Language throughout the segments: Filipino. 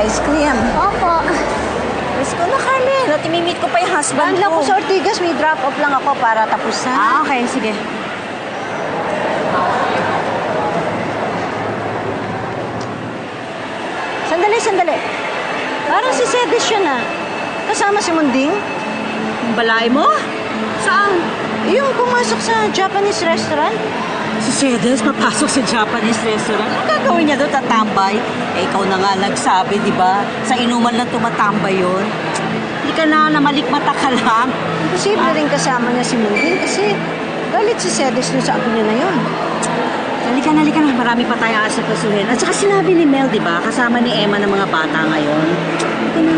ice cream. Opo. Let's go na, Carmen. At imimit ko pa yung husband Lang ko. ko sa Ortigas, may drop-off lang ako para tapos na. Okay. Sige. Sandali. Parang si Sedis yun ah. Kasama si Munding? Yung balay mo? Saan? Yung pumasok sa Japanese restaurant? Si Sedes, papasok sa Japanese restaurant. Ano gagawin niya doon? Tatambay? Eh, ikaw na nga nagsabi, di ba? Sa inuman lang tumatambay yun. Hindi ka na malikmata ka lang. Imposible rin kasama niya si Munding kasi galit si Sedis dun sa apo niya na yun. Halika na. Marami pa tayong asipasuhin. At saka sinabi ni Mel, di ba? Kasama ni Emma ng mga bata ngayon. Halika na.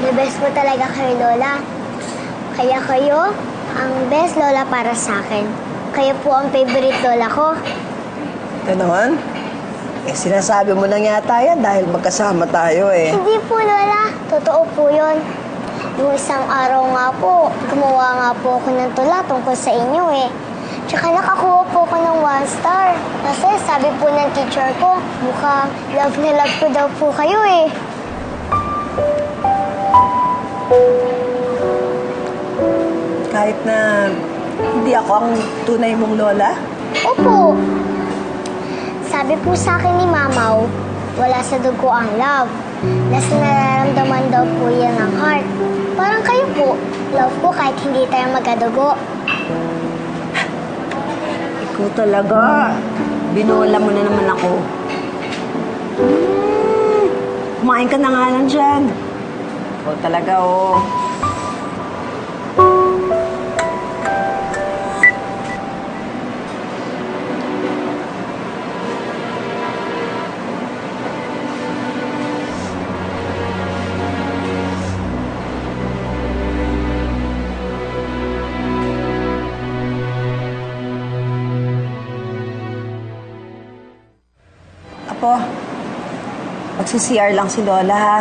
The best po talaga kayo, Lola. Kaya kayo, ang best Lola para sa akin. Kayo po ang favorite Lola ko. Ganon? Eh, sinasabi mo lang yata yan dahil magkasama tayo eh. Hindi po, Lola. Totoo po yun. Yung isang araw nga po, gumawa nga po ako ng tula tungkol sa inyo eh. Tsaka nakakuha po ako ng 1 star. Kasi sabi po ng teacher ko, mukhang love na love ko daw po kayo eh. Kahit na hindi ako ang tunay mong lola? Opo. Sabi po sa akin ni Mamaw, wala sa dugo ang love. Nasa nararamdaman daw po yan ng heart. Parang kayo po, love ko kahit hindi tayo magkadugo. Ikaw talaga. Binola mo na naman ako. Kumain ka na nga lang dyan. Ikaw talaga, oh. Apo, magsi-CR lang si Lola, ha?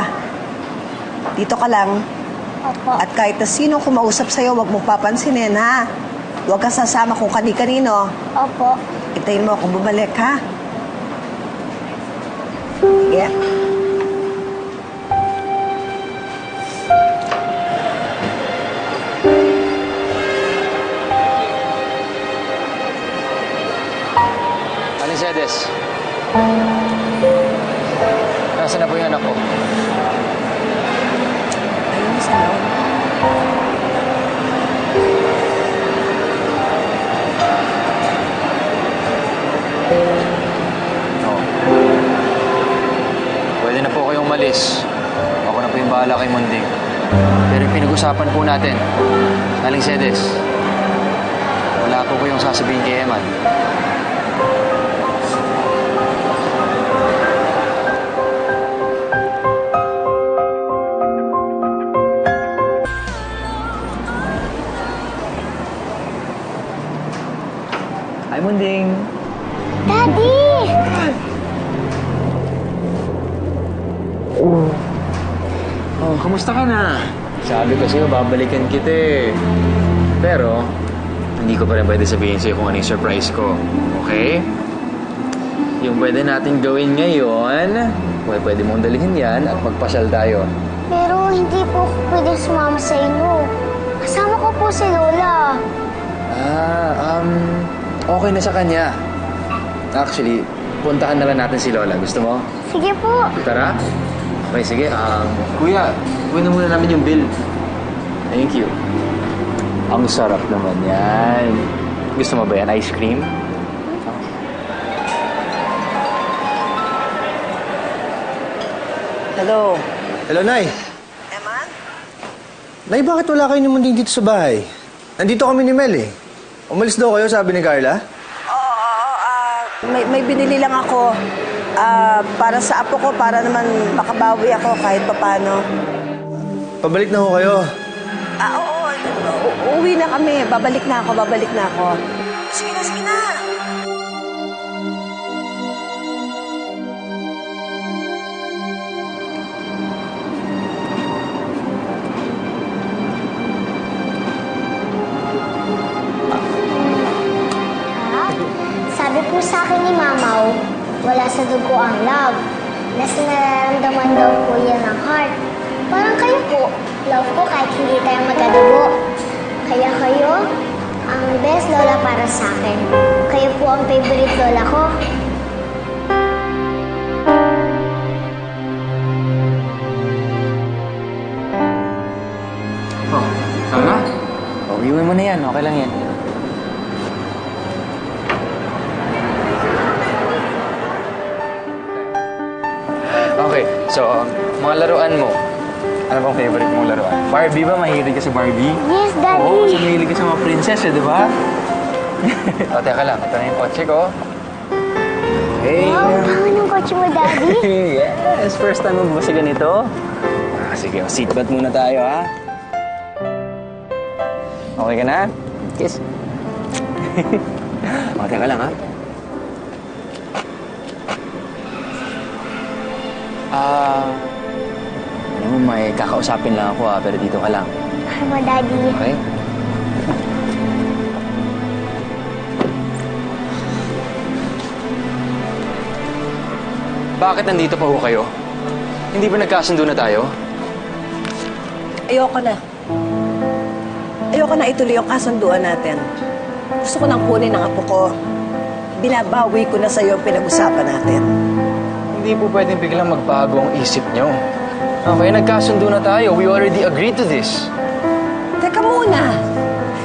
Dito ka lang. Opo. At kahit na sino kumausap sa'yo, huwag mong papansinin, ha? Huwag ka sasama kung kani-kanino. Opo. Hintayin mo akong bumalik, ha? Sige. Aling Sedes. Nasaan na po yung anak ko? Ayun, sa loob. Oo. Pwede na po kayong umalis. Ako na po yung bahala kay Munding. Pero yung pinag-usapan po natin, Aling Sedes, wala po kayong sasabihin kay Eman. Hi, Munding. Daddy! Oh, kamusta ka na? Sabi ko sa'yo, babalikan kita eh. Pero, hindi ko pa rin pwede sabihin sa'yo kung ano yung surprise ko. Okay? Yung pwede natin gawin ngayon, pwede mong dalhin yan at magpasyal tayo. Pero hindi po ako pwedeng sumama sa inyo. Kasama ko po si Lola. Okay na sa kanya. Actually, puntahan na lang natin si Lola. Gusto mo? Sige po. Tara. Okay, sige. Kuya, kunin muna namin yung bill. Thank you. Ang sarap naman yan. Gusto mo ba yan? Ice cream? Hello. Hello, Nay. Eman? Nay, bakit wala kayo ni Munding dito sa bahay? Nandito kami ni Mel eh. Umalis daw kayo, sabi ni Carla. Oo, may binili lang ako. Para sa apo ko, para naman makabawi ako kahit papano. Pabalik na ho kayo. Oo. Uuwi na kami. Babalik na ako. Sige na. Sabi po sa akin ni Mamaw, wala wala sa dugo ang love. Nasa nararamdaman daw po yan ng heart. Parang kayo po, love ko kahit hindi tayo magkadugo. Kaya kayo, ang best lola para sa akin. Kayo po ang favorite lola ko. Oh, tama? Oh, iwan mo na yan. Okay lang yan. Okay, so, mga laruan mo. Ano bang favorite mong laruan? Barbie ba? Mahilig ka sa Barbie? Yes, Daddy. Oo, kasi mahilig ka sa mga princess, di ba? O, teka lang. Ito na yung kotse ko. Hey! Wow, pango ng kotse mo, Daddy. Yes! First time mo ba sa ganito? Sige, seatbelt muna tayo, ha? Okay ka na? Kiss. O, teka lang, ha? Alam mo, may kakausapin lang ako, ha? Pero dito ka lang. Ano mo, Daddy? Okay? Bakit nandito pa ho kayo? Hindi ba nagkasundo na tayo? Ayoko na. Ayoko na ituloy yung kasunduan natin. Gusto ko nang kunin ang apo ko. Binabawi ko na sa'yo ang pinag-usapan natin. Hindi po pwedeng biglang magbago ang isip nyo. Okay, nagkasundo na tayo. We already agreed to this. Teka muna.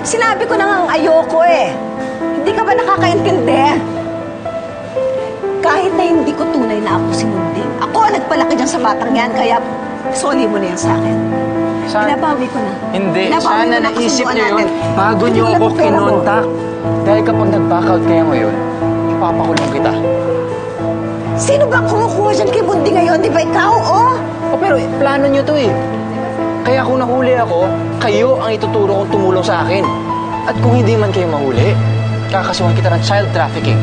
Sinabi ko na nga ang ayoko eh. Hindi ka ba nakakaintindi? Kahit na hindi ko tunay na ako si Munding. Ako ang nagpalaki dyan sa batang yan, kaya soli mo na yan sa akin. Binabawi ko na. Hindi. Binabawi Sana ko na naisip kasunduan nyo yun natin. bago Hindi nyo ko ako na pera mo. kinontak. Dahil kapag nag-back out kayo ngayon, ipapakulong kita. Sino ba kumukuha dyan kay Munding ngayon? Di ba ikaw, oh? O pero plano nyo to eh. Kaya kung nahuli ako, kayo ang ituturo kong tumulong sa akin. At kung hindi man kayo mahuli, kakasuhan kita ng child trafficking.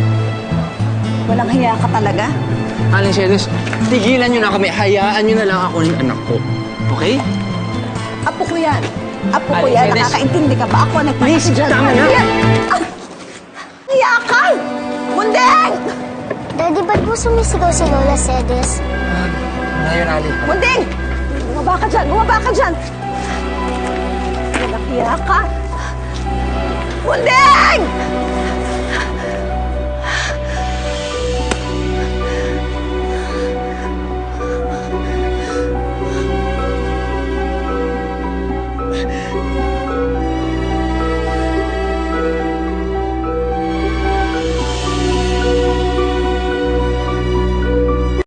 Walang hiya ka talaga? Aling Cedes, tigilan nyo na kami. Hayaan nyo na lang ako ng anak ko. Okay? Apo ko yan. Apo ko Aling yan. Cedes. Nakakaintindi ka ba? Ako ang nagpalaki Please, dyan. tama na. Hiya ka! Munding! Daddy, ba't mo sumisigaw si Lola Cedes? Ngayon, Ali. Munding! Bumaba ka dyan! Bumaba ka dyan! Walang hiya ka! Munding!